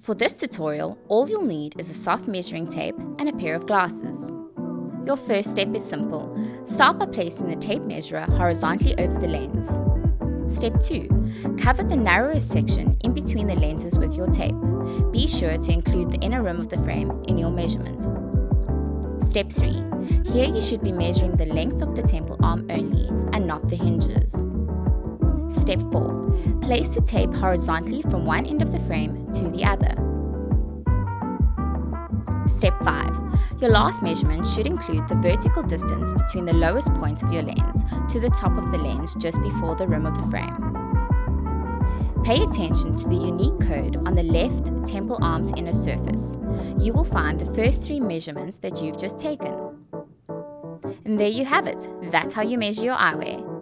For this tutorial, all you'll need is a soft measuring tape and a pair of glasses. Your first step is simple. Start by placing the tape measurer horizontally over the lens. Step 2. Cover the narrowest section in between the lenses with your tape. Be sure to include the inner rim of the frame in your measurement. Step 3. Here you should be measuring the length of the temple arm only and not the hinges. Step 4. Place the tape horizontally from one end of the frame to the other. Step 5. Your last measurement should include the vertical distance between the lowest point of your lens to the top of the lens just before the rim of the frame. Pay attention to the unique code on the left temple arm's inner surface. You will find the first 3 measurements that you've just taken. And there you have it. That's how you measure your eyewear.